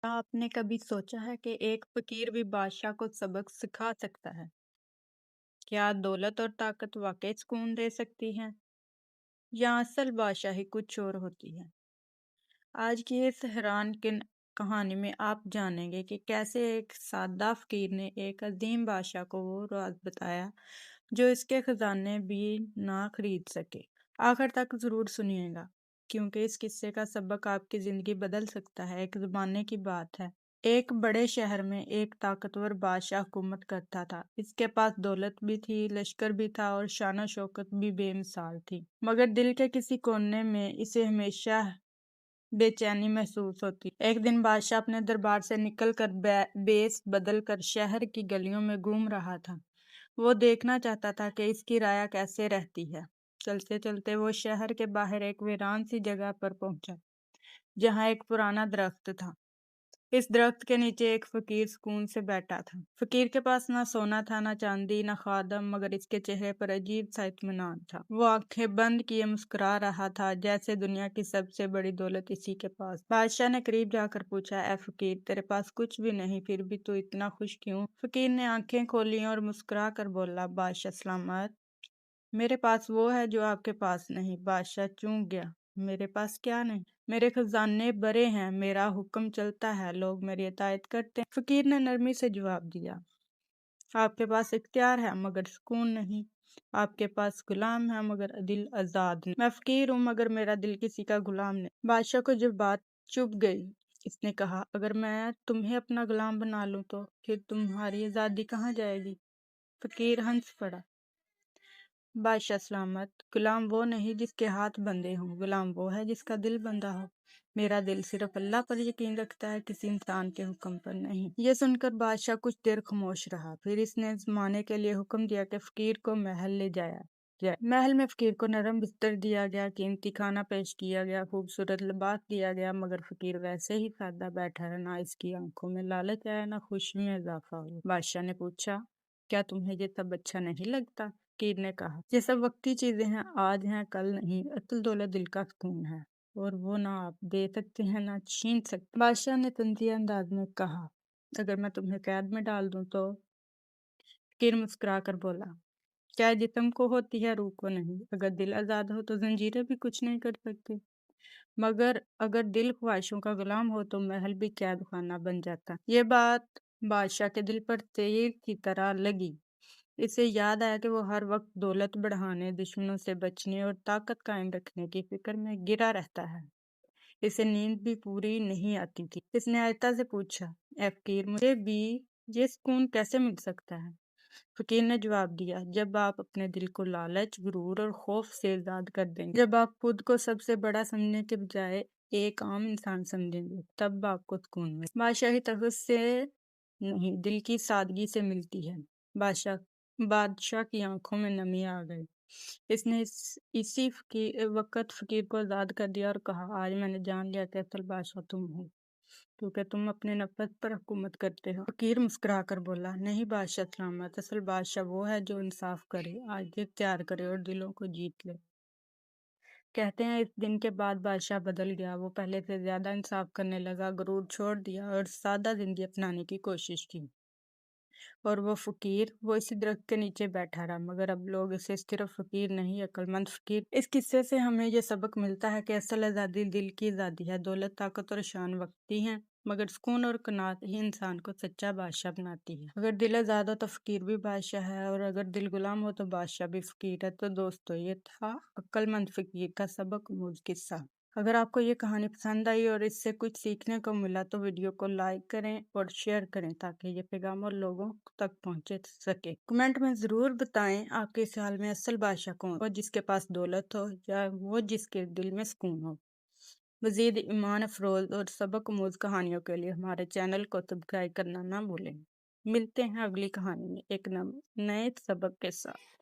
क्या आपने कभी सोचा है कि एक फकीर भी बादशाह को सबक सिखा सकता है? क्या दौलत और ताकत वाकई सुकून दे सकती हैं या असल बादशाही कुछ और होती है? आज की इस हैरान किन कहानी में आप जानेंगे कि कैसे एक सादा फकीर ने एक अजीम बादशाह को वो राज बताया जो इसके खजाने भी ना खरीद सके। आखिर तक जरूर सुनिएगा, क्योंकि इस किस्से का सबक आपकी जिंदगी बदल सकता है। एक जमाने की बात है। एक बड़े शहर में एक ताकतवर बादशाह हुकूमत करता था। इसके पास दौलत भी थी, लश्कर भी था और शान शौकत भी बेमिसाल थी। मगर दिल के किसी कोने में इसे हमेशा बेचैनी महसूस होती। एक दिन बादशाह अपने दरबार से निकलकर बेस बदल कर शहर की गलियों में घूम रहा था। वो देखना चाहता था कि इसकी राया कैसे रहती है। चलते चलते वो शहर के बाहर एक वीरान सी जगह पर पहुंचा, जहाँ एक पुराना दरख्त था। इस दरख्त के नीचे एक फकीर सुकून से बैठा था। फकीर के पास ना सोना था, ना चांदी, ना खादम, मगर इसके चेहरे पर अजीब सा इत्मीनान था। वो आंखें बंद किए मुस्कुरा रहा था, जैसे दुनिया की सबसे बड़ी दौलत इसी के पास। बादशाह ने करीब जाकर पूछा, ए फकीर, तेरे पास कुछ भी नहीं, फिर भी तू इतना खुश क्यों? फकीर ने आंखें खोली और मुस्कुरा कर बोला, बादशाह सलामत, मेरे पास वो है जो आपके पास नहीं। बादशाह चूक गया। मेरे पास क्या नहीं? मेरे खजाने बड़े हैं, मेरा हुक्म चलता है, लोग मेरी इतायत करते हैं। फकीर ने नरमी से जवाब दिया, आपके पास इख्तियार है मगर सुकून नहीं। आपके पास गुलाम है मगर दिल आजाद नहीं। मैं फकीर हूँ मगर मेरा दिल किसी का गुलाम नहीं। बादशाह को जब बात चुप गई, इसने कहा, अगर मैं तुम्हें अपना गुलाम बना लूं तो फिर तुम्हारी आजादी कहाँ जाएगी? फकीर हंस पड़ा। बादशाह सलामत, गुलाम वो नहीं जिसके हाथ बंधे हों, गुलाम वो है जिसका दिल बंधा हो। मेरा दिल सिर्फ अल्लाह पर यकीन रखता है, किसी इंसान के हुक्म पर नहीं। यह सुनकर बादशाह कुछ देर खामोश रहा। फिर इसने जमाने के लिए हुक्म दिया कि फकीर को महल ले जाया जाए। महल में फकीर को नरम बिस्तर दिया गया, कीमती खाना पेश किया गया, खूबसूरत लिबास दिया गया, मगर फकीर वैसे ही सादा बैठा रहा। ना इसकी आंखों में लालच आया, ना खुशी में इजाफा हुआ। बादशाह ने पूछा, क्या तुम्हें ये सब अच्छा नहीं लगता? फकीर ने कहा, ये सब वक्ती चीजें हैं, आज हैं कल नहीं। असल दौलत दिल का सुकून है, और वो ना आप दे सकते हैं ना छीन सकते। बादशाह ने तंजिया अंदाज में कहा, अगर मैं तुम्हें कैद में डाल दूं तो? फकीर मुस्कुरा कर बोला, क्या जिस्म को होती है, रूह को नहीं। अगर दिल आजाद हो तो जंजीरें भी कुछ नहीं कर सकती, मगर अगर दिल ख्वाहिशों का गुलाम हो तो महल भी कैद खाना बन जाता। ये बात बादशाह के दिल पर तीर की तरह लगी। इसे याद आया कि वो हर वक्त दौलत बढ़ाने, दुश्मनों से बचने और ताकत कायम रखने की फिक्र में गिरा रहता है। इसे नींद भी पूरी नहीं आती थी। इसने आयता से पूछा, ए फकीर, मुझे भी ये सुकून कैसे मिल सकता है? फकीर ने जवाब दिया, जब आप अपने दिल को लालच, गुरूर और खौफ से आजाद कर देंगे, जब आप खुद को सबसे बड़ा समझने के बजाय एक आम इंसान समझेंगे, तब आपको सुकून में बादशाही तख्त से नहीं, दिल की सादगी से मिलती है। बादशाह बादशाह की आंखों में नमी आ गई। इसने इसी वक्त फकीर को आजाद कर दिया और कहा, आज मैंने जान लिया कि असल बादशाह तुम हो, क्योंकि तुम अपने नफ्स पर हुकूमत करते हो। फकीर मुस्कुरा कर बोला, नहीं बादशाह सलामत, असल बादशाह वो है जो इंसाफ करे, आजिज़ तैयार करे और दिलों को जीत ले। कहते हैं इस दिन के बाद बादशाह बदल गया। वो पहले से ज्यादा इंसाफ करने लगा, गुरूर छोड़ दिया और सादा जिंदगी अपनाने की कोशिश की। और वो फकीर वो इसी दरख्त के नीचे बैठा रहा, मगर अब लोग इसे सिर्फ फकीर नहीं, अक्लमंद फकीर। इस किस्से से हमें ये सबक मिलता है कि असल आज़ादी दिल की आज़ादी है। दौलत, ताकत और शान वक्ती हैं, मगर सुकून और कनात ही इंसान को सच्चा बादशाह बनाती है। अगर दिल आज़ाद हो तो फकीर भी बादशाह है, और अगर दिल गुलाम हो तो बादशाह भी फकीर है। तो दोस्तों, ये था अक्लमंद फकीर का सबक अमूज किस्सा। अगर आपको ये कहानी पसंद आई और इससे कुछ सीखने को मिला तो वीडियो को लाइक करें और शेयर करें, ताकि ये पैगाम और लोगों तक पहुंचे सके। कमेंट में ज़रूर बताएं आपके ख्याल में असल बादशाह कौन? वो जिसके पास दौलत हो या वो जिसके दिल में सुकून हो? मज़ीद ईमान अफरोज और सबक अमूज कहानियों के लिए हमारे चैनल को सब्सक्राइब करना ना भूलें। मिलते हैं अगली कहानी में एक नए सबक के साथ।